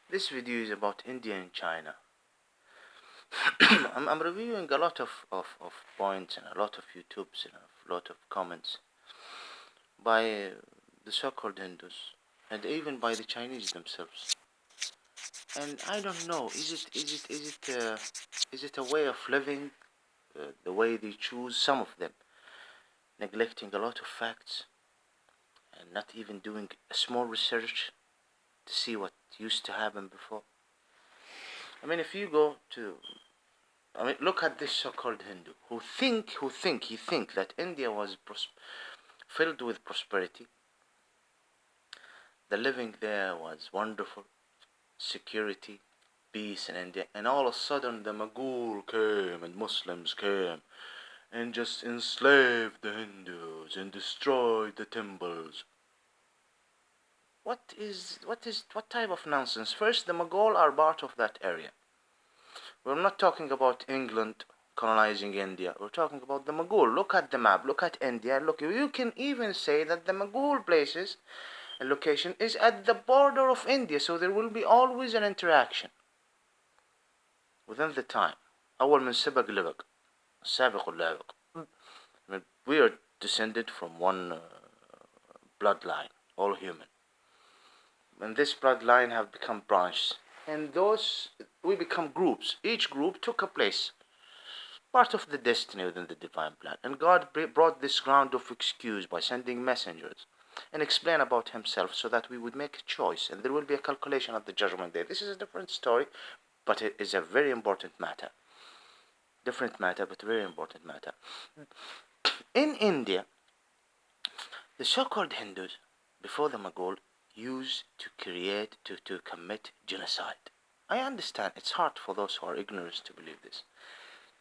This video is about India and China. I'm reviewing a lot of points and a lot of YouTubes and a lot of comments by the so-called Hindus and even by the Chinese themselves. And I don't know, is it a way of living, the way they choose, some of them, neglecting a lot of facts and not even doing a small research to see what used to happen before. I mean, if you go to look at this so-called Hindu he think that India was filled with prosperity. The living there was wonderful, security, peace in India, and all of a sudden the Mughal came and Muslims came and just enslaved the Hindus and destroyed the temples. What type of nonsense? First, the Mughal are part of that area. We're not talking about England colonizing India. We're talking about the Mughal. Look at the map. Look at India. Look, you can even say that the Mughal places and location is at the border of India, so there will be always an interaction within the time. أول من سبق لبق السابق اللاحق. We are descended from one bloodline, all human. And this bloodline have become branches. And those, we become groups. Each group took a place, part of the destiny within the divine plan. And God brought this ground of excuse by sending messengers and explain about himself so that we would make a choice and there will be a calculation at the judgment day. This is a different story, but it is a very important matter. Different matter, but very important matter. In India, the so-called Hindus, before the Mughal, used to commit genocide. I understand it's hard for those who are ignorant to believe this.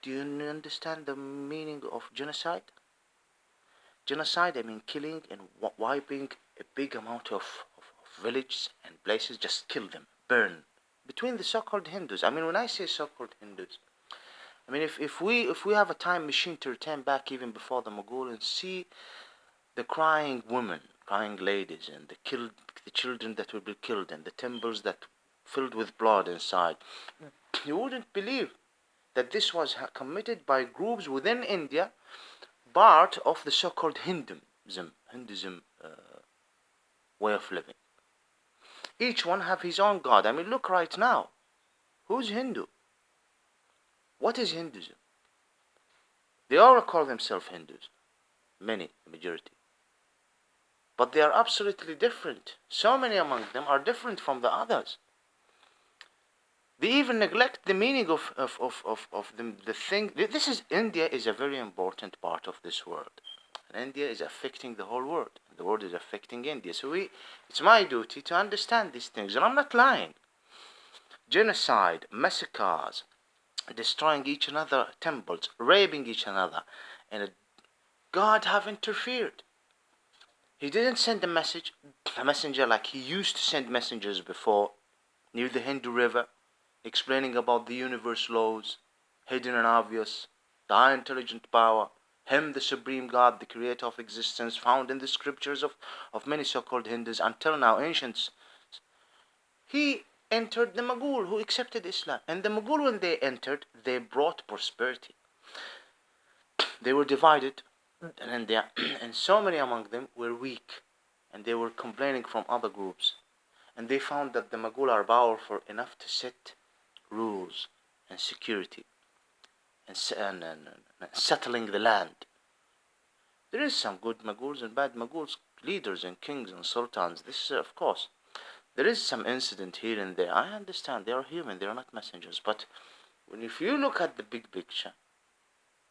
Do you understand the meaning of genocide? Genocide, I mean killing and wiping a big amount of villages and places, just kill them, burn. Between the so-called Hindus, I mean, when I say so-called Hindus, I mean, if we have a time machine to return back even before the Mughal and see the crying women, crying ladies, and the children that will be killed, and the temples that filled with blood inside, you wouldn't believe that this was committed by groups within India, part of the so-called Hinduism way of living. Each one have his own god. I mean, look right now. Who's Hindu? What is Hinduism? They all call themselves Hindus. Many, the majority. But they are absolutely different. So many among them are different from the others. They even neglect the meaning of the thing. This is, India is a very important part of this world. And India is affecting the whole world. The world is affecting India. So it's my duty to understand these things. And I'm not lying. Genocide, massacres, destroying each another temples, raping each another. And God have interfered. He didn't send a messenger like he used to send messengers before, near the Hindu river, explaining about the universe laws, hidden and obvious, the high intelligent power, him the supreme God, the creator of existence, found in the scriptures of many so-called Hindus until now, ancients. He entered the Mughal who accepted Islam. And the Mughal, when they entered, they brought prosperity. They were divided in India, and so many among them were weak, and they were complaining from other groups. And they found that the Mughal are powerful enough to set rules and security and settling the land. There is some good Mughals and bad Mughals, leaders and kings and sultans. This, of course, there is some incident here and there. I understand they are human, they are not messengers. But if you look at the big picture,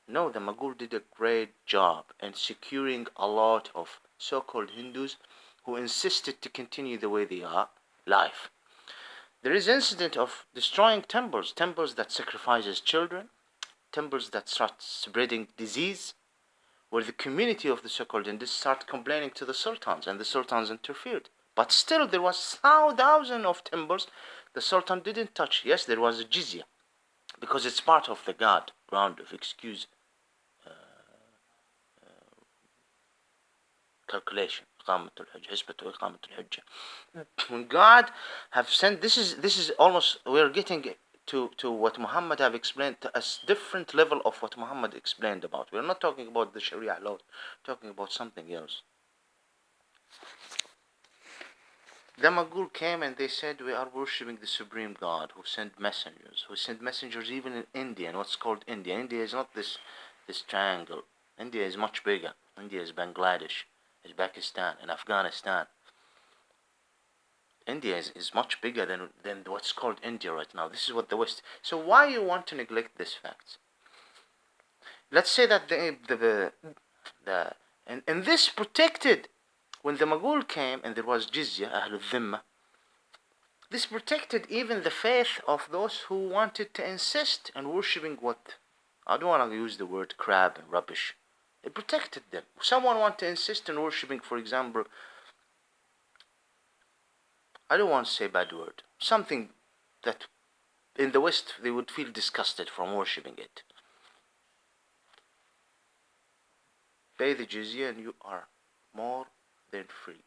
no, the Mughal did a great job in securing a lot of so-called Hindus who insisted to continue the way they are, life. There is incident of destroying temples that sacrifices children, temples that start spreading disease, where the community of the so-called Hindus start complaining to the sultans, and the sultans interfered. But still, there was thousands of temples the sultan didn't touch. Yes, there was a jizya, because it's part of the God ground of excuse calculation. إقامة الحج حسبة إقامة الحجة. When God have sent, this is almost, we're getting to what Muhammad have explained, to a different level of what Muhammad explained about. We're not talking about the Sharia law, talking about something else. The Mughal came and they said, we are worshipping the supreme God who sent messengers even in India, and what's called India. India is not this triangle. India is much bigger. India is Bangladesh, is Pakistan, and Afghanistan. India is much bigger than what's called India right now. This is what the West. So why you want to neglect this fact? Let's say that and this protected, when the Mughal came and there was jizya, Ahlul Dhimma, this protected even the faith of those who wanted to insist on worshipping what, I don't want to use the word crap and rubbish. It protected them. Someone want to insist on worshipping, for example, I don't want to say bad word, something that in the West they would feel disgusted from worshipping it. Pay the jizya and you are more than free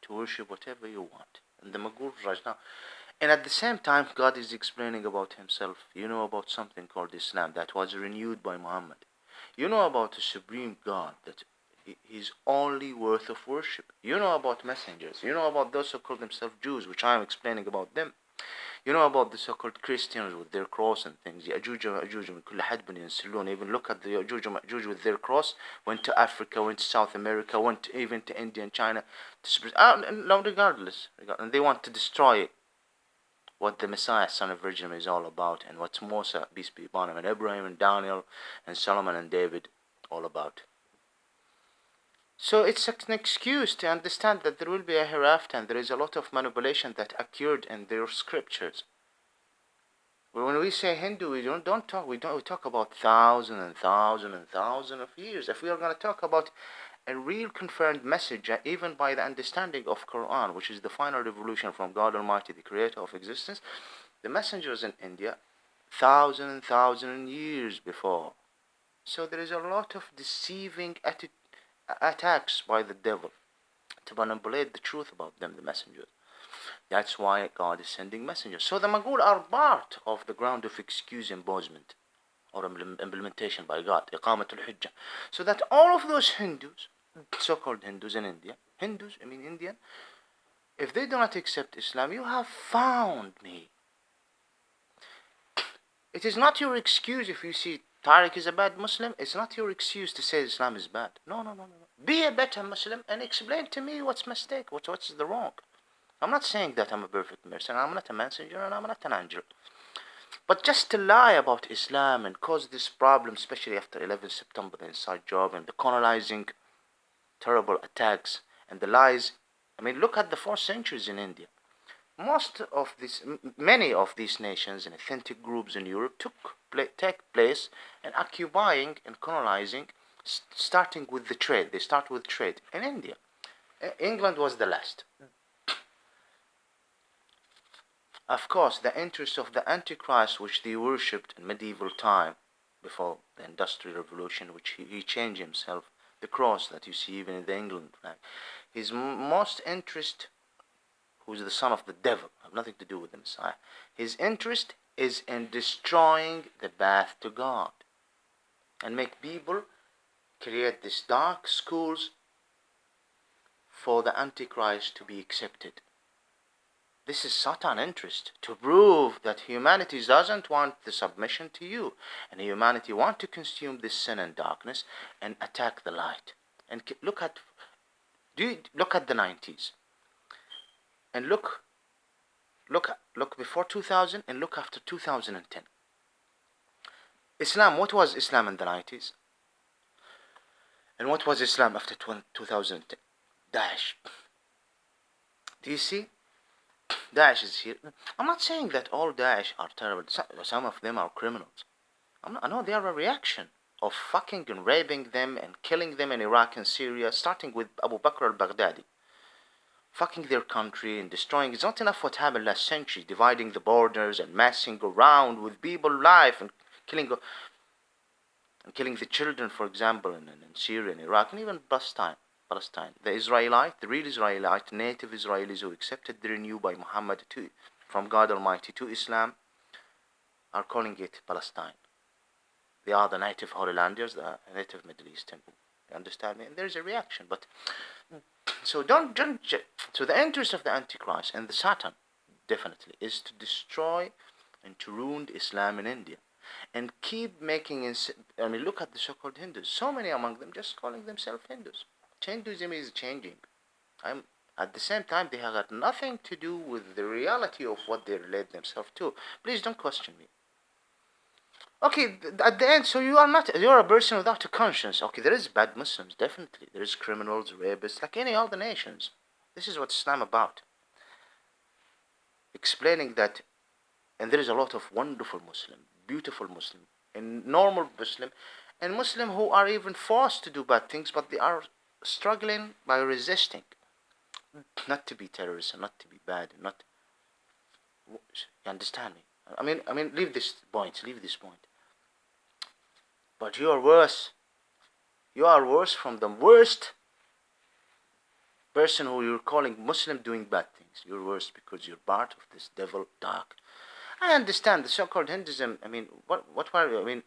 to worship whatever you want. And the Mughals right now. And at the same time, God is explaining about himself. You know about something called Islam that was renewed by Muhammad. You know about the supreme God, that he's only worth of worship. You know about messengers. You know about those who call themselves Jews, which I'm explaining about them. You know about the so-called Christians with their cross and things. Ya'juj wa Ma'juj min kulli hadbin yansilun. Even look at the Ya'juj wa Ma'juj with their cross. Went to Africa, went to South America, went even to India and China. Regardless. And they want to destroy what the Messiah, son of Virgin, is all about, and what Musa, peace be upon him, and Abraham and Daniel and Solomon and David all about. So it's an excuse to understand that there will be a hereafter, and there is a lot of manipulation that occurred in their scriptures. But when we say Hindu, we talk about thousands and thousands and thousands of years. If we are going to talk about a real confirmed message, even by the understanding of Quran, which is the final revelation from God Almighty, the creator of existence, the messengers in India, thousands and thousands years before. So there is a lot of deceiving attacks by the devil to manipulate the truth about them, the messengers. That's why God is sending messengers. So the Mughal are part of the ground of excuse imposement or implementation by God, Iqamat al-Hujjah. So that all of those Hindus, so-called Hindus in India, Indian, if they do not accept Islam, you have found me. It is not your excuse if you see Tariq is a bad Muslim. It's not your excuse to say Islam is bad. No. Be a better Muslim and explain to me what's mistake, what's the wrong. I'm not saying that I'm a perfect person. I'm not a messenger and I'm not an angel. But just to lie about Islam and cause this problem, especially after 11 September, the inside job and the colonizing terrible attacks and the lies. Look at the 4 centuries in India. Many of these nations and authentic groups in Europe take place in occupying and colonizing, starting with the trade. They start with trade in India. England was the last. Of course, the interest of the Antichrist, which they worshipped in medieval time, before the Industrial Revolution, which he changed himself, the cross that you see even in the England flag. His most interest, who's the son of the devil, have nothing to do with the Messiah. His interest is in destroying the path to God and make people create these dark schools for the Antichrist to be accepted. This is Satan's interest, to prove that humanity doesn't want the submission to you, and humanity want to consume this sin and darkness and attack the light. And look at the 90s, and look before 2000 and look after 2010. Islam, what was Islam in the 90s? And what was Islam after 2010? Daesh. Do you see? Daesh is here. I'm not saying that all Daesh are terrible. Some of them are criminals. I know they are a reaction of fucking and raping them and killing them in Iraq and Syria, starting with Abu Bakr al-Baghdadi. Fucking their country and destroying. It's not enough what happened last century, dividing the borders and messing around with people's life and killing the children, for example, in Syria and Iraq, and even Palestine. Palestine. The Israelite, the real Israelite, native Israelis who accepted the renew by Muhammad from God Almighty to Islam, are calling it Palestine. They are the native Holy Landers, the native Middle Eastern. You understand me? And there's a reaction. But so don't. So the interest of the Antichrist and the Satan definitely is to destroy and to ruin Islam in India, and keep making. I mean, look at the so-called Hindus. So many among them just calling themselves Hindus. Hinduism is changing. I'm At the same time, they have got nothing to do with the reality of what they relate themselves to. Please don't question me. Okay, at the end, so you're a person without a conscience. Okay, there is bad Muslims, definitely. There is criminals, rapists, like any other nations. This is what Islam about. Explaining that, and there is a lot of wonderful Muslim, beautiful Muslim, and normal Muslim, and Muslim who are even forced to do bad things, but they are struggling by resisting. Not to be terrorists, and not to be bad, not. You understand me? Leave this point. But you are worse. You are worse from the worst person who you're calling Muslim doing bad things. You're worse because you're part of this devil dark. I understand the so-called Hinduism. What were you?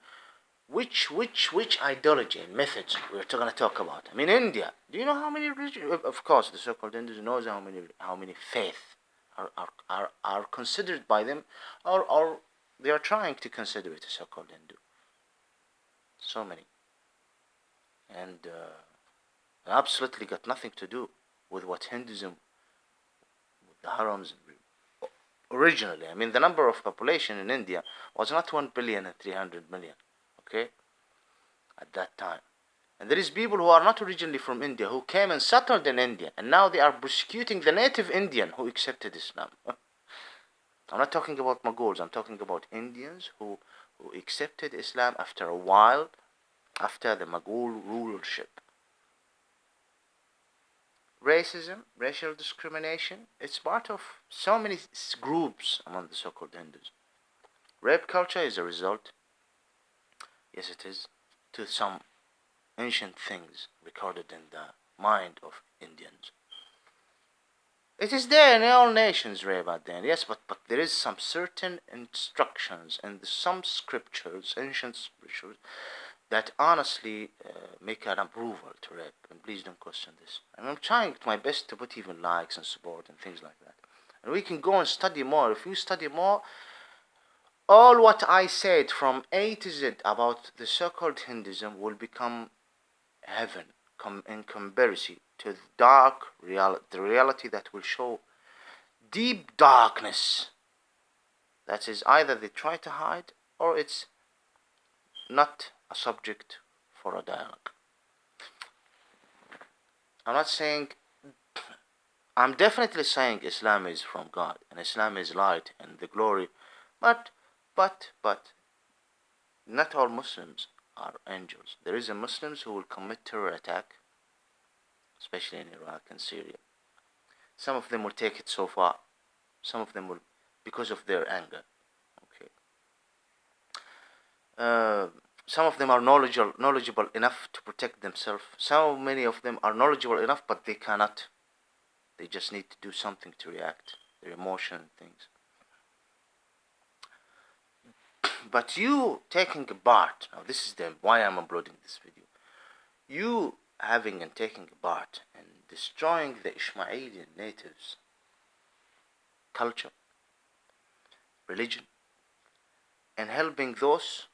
Which ideology and methods we're going to talk about? India. Do you know how many religions? Of course, the so-called Hinduism knows how many faiths are considered by them, or they are trying to consider it a so-called Hindu. So many, and absolutely got nothing to do with what Hinduism, with the harams. Originally, the number of population in India was not 1,300,000,000. Okay, at that time. And there is people who are not originally from India who came and settled in India, and now they are persecuting the native Indian who accepted Islam. I'm not talking about Mongols, I'm talking about Indians who accepted Islam after a while, after the Mughal rulership. Racism, racial discrimination, it's part of so many groups among the so-called Hindus. Rape culture is a result, yes it is, to some ancient things recorded in the mind of Indians. It is there in all nations, rape at the end, yes, but there is some certain instructions and some scriptures, ancient scriptures, that honestly make an approval to rape. And please don't question this. And I'm trying my best to put even likes and support and things like that. And we can go and study more. If you study more, all what I said from A to Z about the so-called Hinduism will become heaven in comparison to the reality that will show deep darkness. That is either they try to hide or it's not a subject for a dialogue. I'm definitely saying Islam is from God and Islam is light and the glory, but not all Muslims are angels. There is a Muslims who will commit terror attack, especially in Iraq and Syria. Some of them will take it so far. Some of them will, because of their anger. Okay. Some of them are knowledgeable enough to protect themselves. So many of them are knowledgeable enough, but they cannot. They just need to do something to react, their emotion and things. But you taking a part, now this is why I'm uploading this video. You having and taking a part and destroying the Ishmaelian natives' culture, religion, and helping those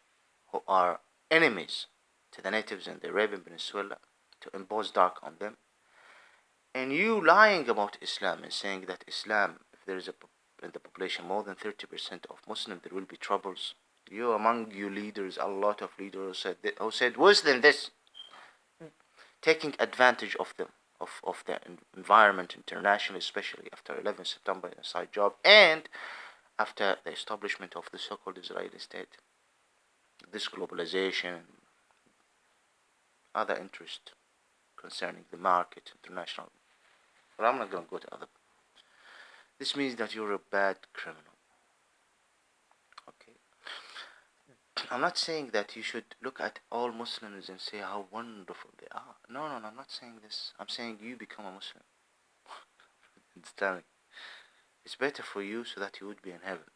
who are enemies to the natives in the Arabian Peninsula to impose dark on them, and you lying about Islam and saying that Islam, if there is in the population more than 30% of Muslims, there will be troubles. You among you leaders, a lot of leaders who said worse than this, taking advantage of them, of the environment internationally, especially after 11 September inside job and after the establishment of the so-called Israeli state. This globalization, other interest concerning the market, international. But I'm not going to go to other. This means that you're a bad criminal. Okay. I'm not saying that you should look at all Muslims and say how wonderful they are. No, no, no, I'm not saying this. I'm saying you become a Muslim. Understand me? It's better for you so that you would be in heaven.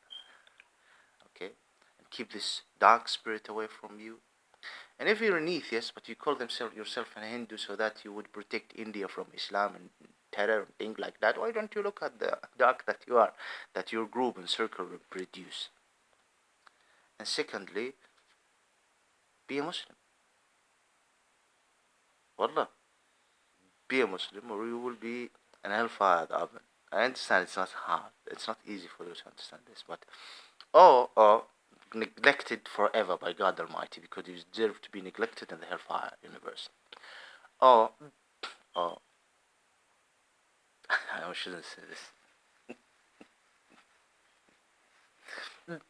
Okay? And keep this dark spirit away from you. And if you're an atheist, but you call yourself a Hindu so that you would protect India from Islam and terror and things like that, why don't you look at the dark that you are, that your group and circle will produce? And secondly, be a Muslim. Wallah, be a Muslim or you will be an hellfire oven. I understand it's not hard. It's not easy for you to understand this, but or neglected forever by God Almighty because you deserve to be neglected in the hellfire universe. Or I shouldn't say this.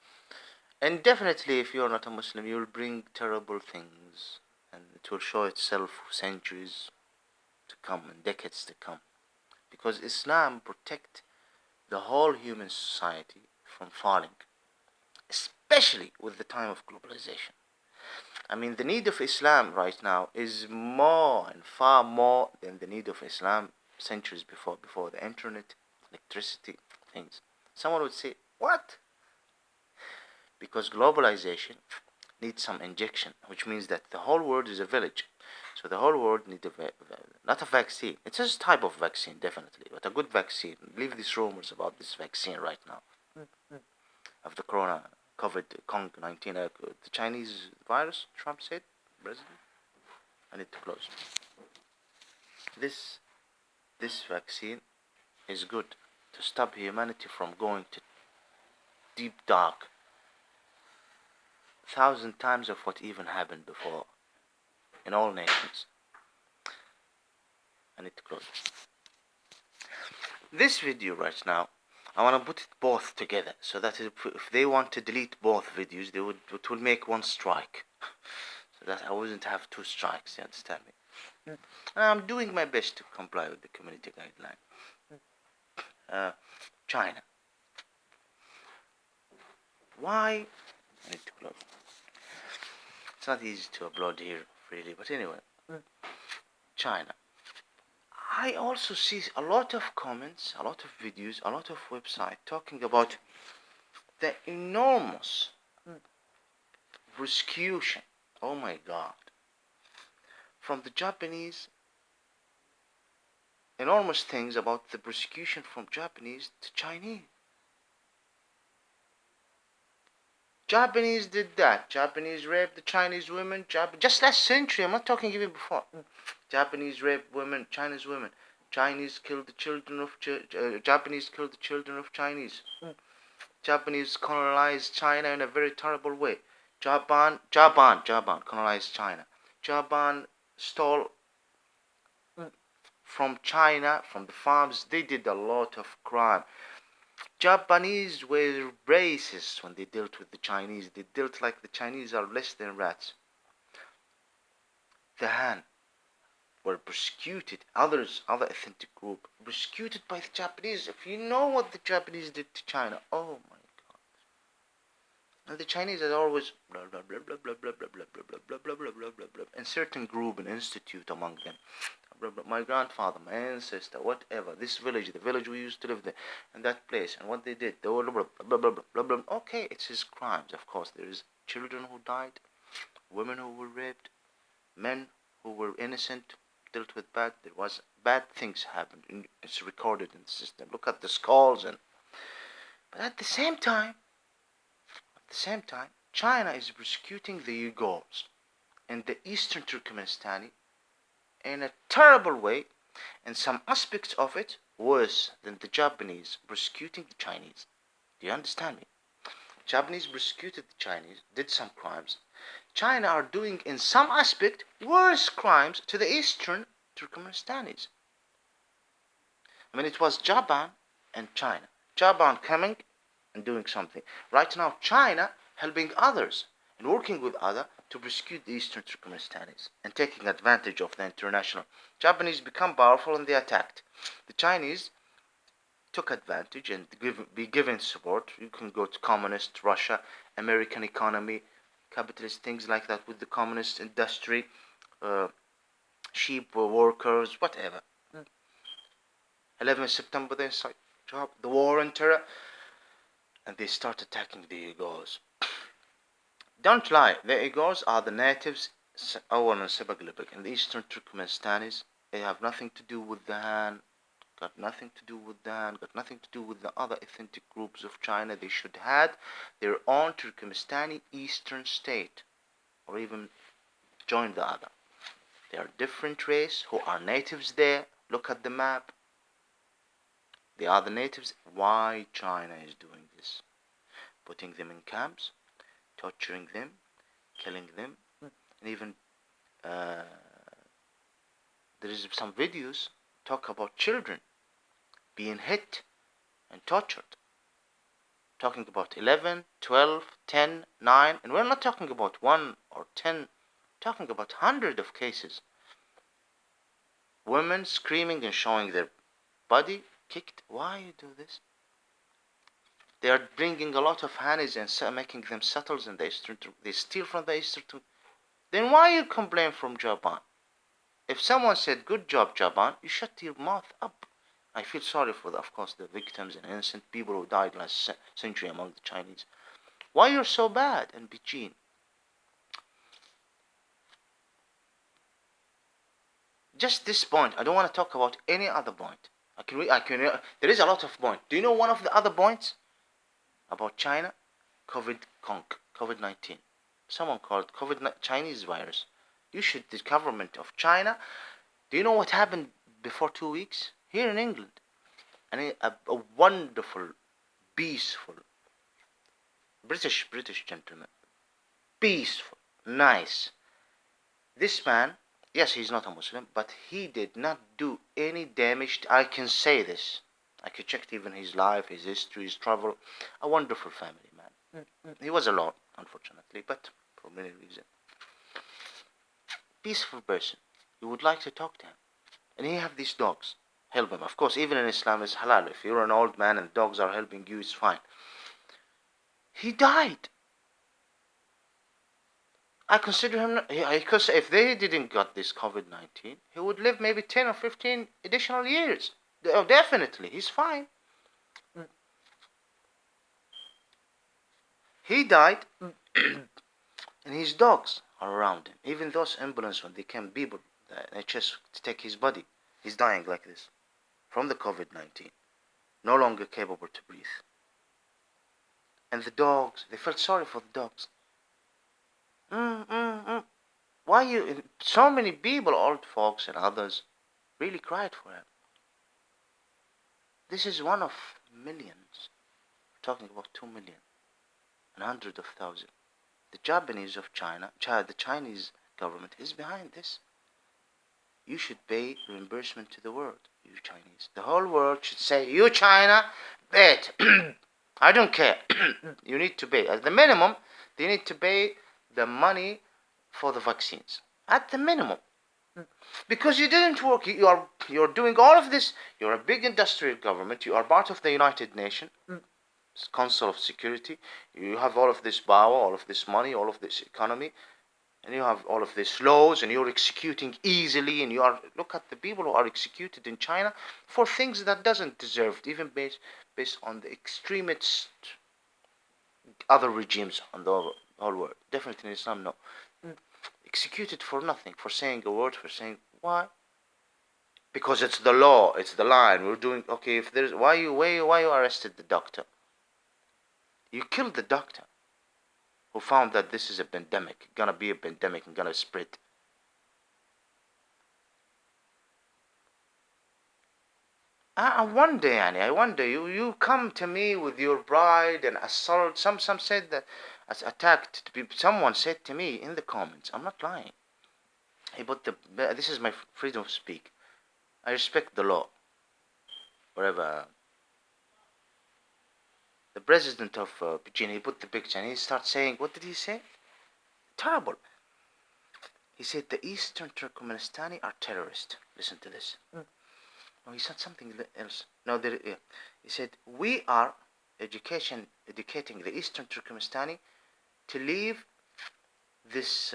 And definitely, if you're not a Muslim, you'll bring terrible things, and it will show itself for centuries to come and decades to come. Because Islam protects the whole human society from falling, especially with the time of globalization. I mean, the need of Islam right now is more and far more than the need of Islam centuries before the internet, electricity, things. Someone would say, what? Because globalization needs some injection, which means that the whole world is a village. So the whole world needs not a vaccine. It's a type of vaccine, definitely, but a good vaccine. Leave these rumors about this vaccine right now of the corona, COVID-19, the Chinese virus. Trump said, President. I need to close. This vaccine is good to stop humanity from going to deep dark. 1,000 times of what even happened before in all nations. I need to close. This video right now, I want to put it both together so that if they want to delete both videos, it will make one strike. So that I wouldn't have two strikes, you understand me? And I'm doing my best to comply with the community guideline. China. Why? I need to close. It's not easy to upload here, really, but anyway. China. I also see a lot of comments, a lot of videos, a lot of websites talking about the enormous persecution, oh my God, from the Japanese, enormous things about the persecution from Japanese to Chinese. Japanese did that. Japanese raped the Chinese women. Just last century, I'm not talking even before. Japanese raped women, Chinese women. Chinese killed the children of Japanese killed the children of Chinese. Japanese colonized China in a very terrible way. Japan colonized China. Japan stole from China, from the farms. They did a lot of crime. Japanese were racist when they dealt with the Chinese. They dealt like the Chinese are less than rats. The Han were persecuted. Other ethnic group persecuted by the Japanese. If you know what the Japanese did to China, oh my God! And the Chinese had always blah blah blah blah blah blah blah blah blah blah blah blah blah blah blah. And certain group and institute among them. My grandfather, my ancestor, whatever, this village, the village we used to live there, and that place, and what they did, they were blah blah blah blah blah blah. Okay, it's his crimes, of course. There is children who died, women who were raped, men who were innocent, dealt with bad. There was bad things happened. It's recorded in the system. Look at the skulls but at the same time, China is persecuting the Uyghurs and the Eastern Turkmenistani in a terrible way, and some aspects of it worse than the Japanese persecuting the Chinese. Do you understand me? Japanese persecuted the Chinese, did some crimes. China are doing in some aspect worse crimes to the Eastern Turkmenistanis. I mean, it was Japan and China. Japan coming and doing something. Right now, China helping others and working with others to persecute the Eastern Turkmenistanis and taking advantage of the international. Japanese become powerful and they attacked. The Chinese took advantage and be given support. You can go to communist Russia, American economy, capitalist things like that with the communist industry, sheep workers, whatever. 11 September, they start the war on terror, and they start attacking the Uyghurs. Don't lie, the Uyghurs are the natives أولا سبق in the eastern Turkmenistanis. They have nothing to do with the Han, got nothing to do with the Han, got nothing to do with the other ethnic groups of China. They should have their own Turkmenistani eastern state, or even join the other. They are different race who are natives there. Look at the map. They are the natives. Why China is doing this? Putting them in camps, torturing them, killing them, and even there is some videos talk about children being hit and tortured. Talking about 11, 12, 10, 9, and we're not talking about 1 or 10, talking about hundreds of cases. Women screaming and showing their body kicked. Why you do this? They are bringing a lot of Hanis and making them settlers in the eastern. They steal from the eastern. Then why you complain from Japan? If someone said good job Japan, you shut your mouth up. I feel sorry for of course the victims and innocent people who died last century among the Chinese. Why you're so bad in Beijing? Just this point. I don't want to talk about any other point. There is a lot of points. Do you know one of the other points about China? COVID-19. Someone called Chinese virus. The government of China. Do you know what happened before 2 weeks here in England? And a wonderful, peaceful British gentleman, peaceful, nice. This man, yes, he's not a Muslim, but he did not do any damage. I can say this. I could check even his life, his history, his travel. A wonderful family man. He was alone, unfortunately, but for many reasons. Peaceful person. You would like to talk to him. And he have these dogs. Help him. Of course, even in Islam it's halal. If you're an old man and dogs are helping you, it's fine. He died. I consider him, because if they didn't got this COVID-19, he would live maybe 10 or 15 additional years. Oh, definitely, he's fine. He died, and his dogs are around him. Even those ambulance, when they came, people, the NHS, to take his body, he's dying like this, from the COVID-19, no longer capable to breathe. And the dogs, they felt sorry for the dogs. Why you? So many people, old folks and others, really cried for him. This is one of millions. We're talking about 2 million and hundreds of thousands. The Japanese of China, the Chinese government is behind this. You should pay reimbursement to the world, you Chinese. The whole world should say, you China, pay it. I don't care. You need to pay. At the minimum, they need to pay the money for the vaccines. At the minimum. Because you didn't work. You're doing all of this. You're a big industrial government. You are part of the United Nations Council of Security. You have all of this power, all of this money, all of this economy, and you have all of these laws, and you're executing easily, and look at the people who are executed in China for things that doesn't deserve, even based on the extremist other regimes on the whole world. Definitely in Islam, no. Executed for nothing, for saying a word, for saying why? Because it's the law, it's the line. We're doing okay. If there's why you arrested the doctor? You killed the doctor who found that this is a pandemic, gonna be a pandemic and gonna spread. I wonder, you come to me with your pride and assault. Some said that as attacked to people. Someone said to me in the comments, I'm not lying. He put this is my freedom of speak. I respect the law. Whatever. The president of Beijing, he put the picture and he starts saying, what did he say? Terrible. He said the Eastern Turkmenistani are terrorists. Listen to this. No, he said something else. No, he said, we are educating the Eastern Turkmenistani to leave this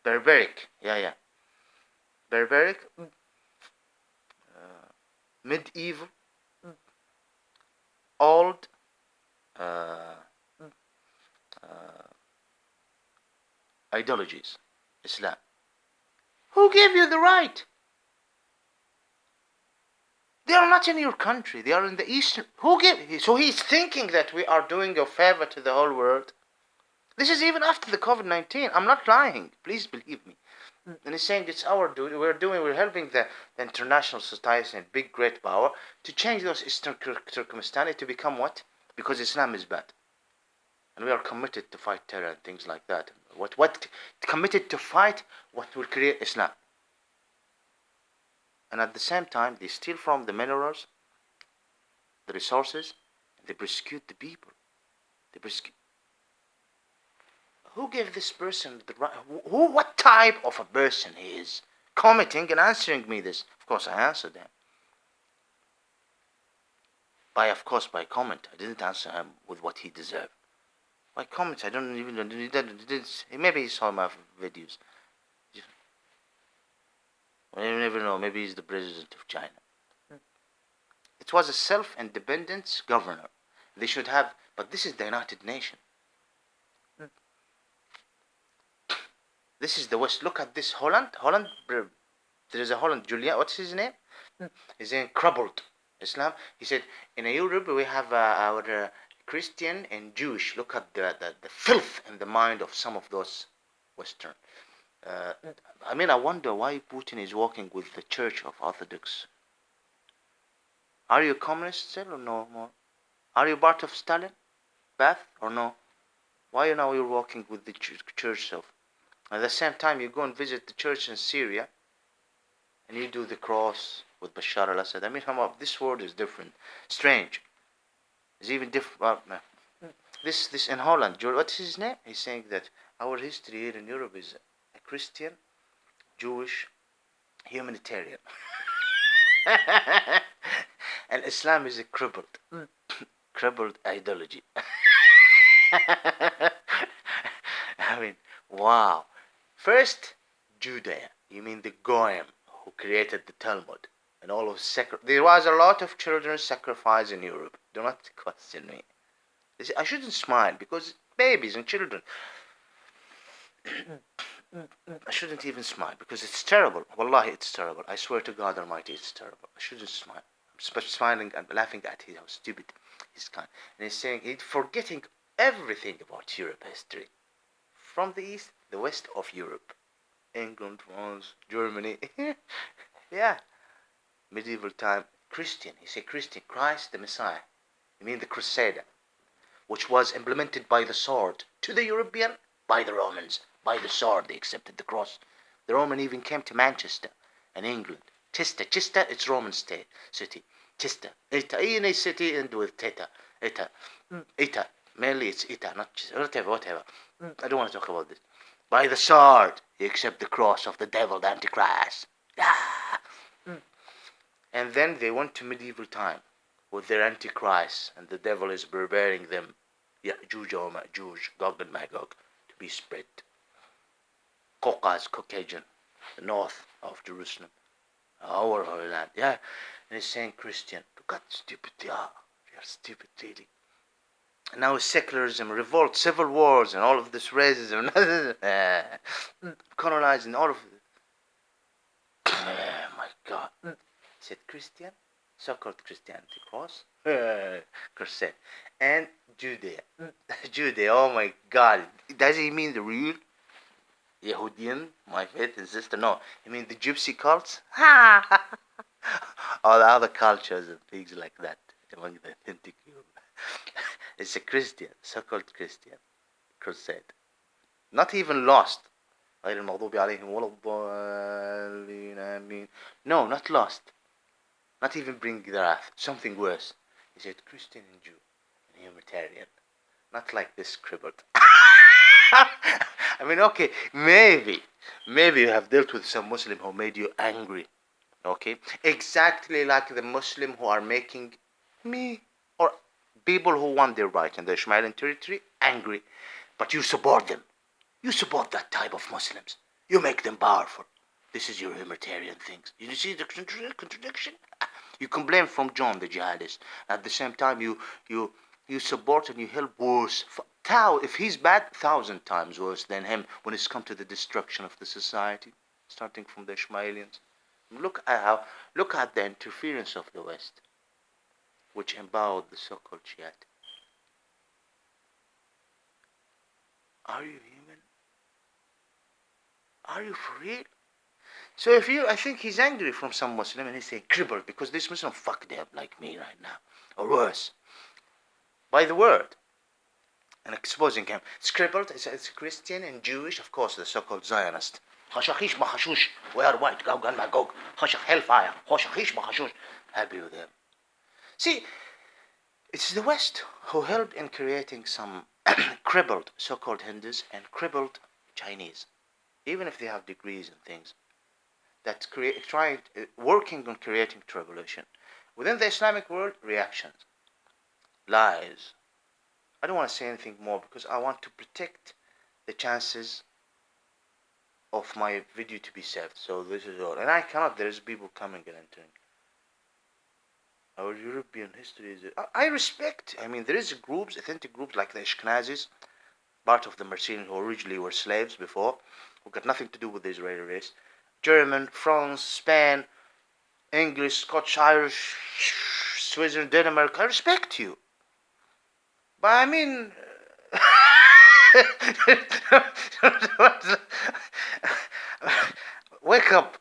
barbaric, barbaric, medieval, old, uh, uh, ideologies, Islam. Who gave you the right? They are not in your country. They are in the Eastern. Who gave? So he's thinking that we are doing a favor to the whole world. This is even after the COVID-19. I'm not lying. Please believe me. And he's saying it's our duty. We're helping the international society and big great power to change those Eastern circumstances to become what? Because Islam is bad. And we are committed to fight terror and things like that. What committed to fight what will create Islam. And at the same time, they steal from the minerals, the resources, and they persecute the people. They persecute. Who gave this person the right? What type of a person he is? Commenting and answering me this. Of course, I answered him. By comment. I didn't answer him with what he deserved. By comment, I don't even. Maybe he saw my videos. You never know. Maybe he's the president of China. It was a self-independent governor. They should have, but this is the United Nations. This is the West. Look at this Holland. There is a Holland. Julian, what's his name? His name Crumbled Islam. He said, in Europe we have our Christian and Jewish. Look at the filth in the mind of some of those Western. I wonder why Putin is working with the Church of Orthodox. Are you a communist still or no more? Are you part of Stalin? Path or no? Why now you're working with the Church of? At the same time, you go and visit the church in Syria, and you do the cross with Bashar al-Assad. This word is different, strange. It's even different. This in Holland. What's his name? He's saying that our history here in Europe is a Christian, Jewish, humanitarian, and Islam is a crippled ideology. Wow. First, Judea. You mean the Goyim who created the Talmud and all of there was a lot of children sacrificed in Europe. Do not question me. I shouldn't smile because babies and children. I shouldn't even smile because it's terrible. Wallahi, it's terrible. I swear to God Almighty, it's terrible. I shouldn't smile. I'm smiling and laughing at how stupid he's kind. And he's saying he's forgetting everything about Europe history. From the east, the west of Europe. England, France, Germany. Yeah. Medieval time. Christian. He said Christian. Christ the Messiah. You mean the Crusader. Which was implemented by the sword. To the European, by the Romans. By the sword, they accepted the cross. The Roman even came to Manchester in England. Chester, it's Roman city. Chester. Ita. Any city end with Teta. Ita. Mainly it's Ita, not Chester. Whatever. I don't want to talk about this. By the sword, you accept the cross of the devil, the Antichrist. And then they went to medieval time with their Antichrist, and the devil is preparing them, Jews, Gog and Magog, to be spread. Caucasian, the north of Jerusalem, our holy land. Yeah, and he's saying Christian. Look at stupid they are. They are stupid, really. And now secularism, revolt, civil wars, and all of this racism, colonizing, all of it. Oh my God. He said Christian, so-called Christianity, cross, crusade, and Judea. Judea, oh my God. Does he mean the real Yahudian, my faith and sister? No, he means the gypsy cults? All the other cultures and things like that among the authentic Europe. It's a Christian, so-called Christian crusade. Not even lost. No, not lost. Not even bring the wrath. Something worse. He said Christian and Jew and humanitarian. Not like this crippled. Okay, maybe you have dealt with some Muslim who made you angry. Okay? Exactly like the Muslim who are making me or people who want their right in the Ishmaelian territory angry. But you support them. You support that type of Muslims. You make them powerful. This is your humanitarian things. You see the contradiction? You complain from John the jihadist. At the same time, you support and you help worse. If he's bad, 1,000 times worse than him when it's come to the destruction of the society, starting from the Ishmaelians. Look at the interference of the West, which empowered the so-called Shiite. Are you human? Are you for real? So I think he's angry from some Muslim and he's saying crippled because this Muslim fucked up like me right now, or worse, by the word, and exposing him. It's crippled. It's Christian and Jewish, of course, the so-called Zionist. Hashakish mahashush, we are white, Gog and Magog, Hashak hellfire, Hashakish mahashush. Happy with them. See, it's the West who helped in creating some crippled so-called Hindus and crippled Chinese, even if they have degrees and things. That's working on creating revolution. Within the Islamic world, reactions, lies. I don't want to say anything more because I want to protect the chances of my video to be saved. So this is all. And I cannot, there's people coming and entering. Our European history is... I respect, there is groups, authentic groups like the Ashkenazis, part of the Mercenaries who originally were slaves before, who got nothing to do with the Israeli race. German, France, Spain, English, Scotch, Irish, Switzerland, Denmark, I respect you. But wake up.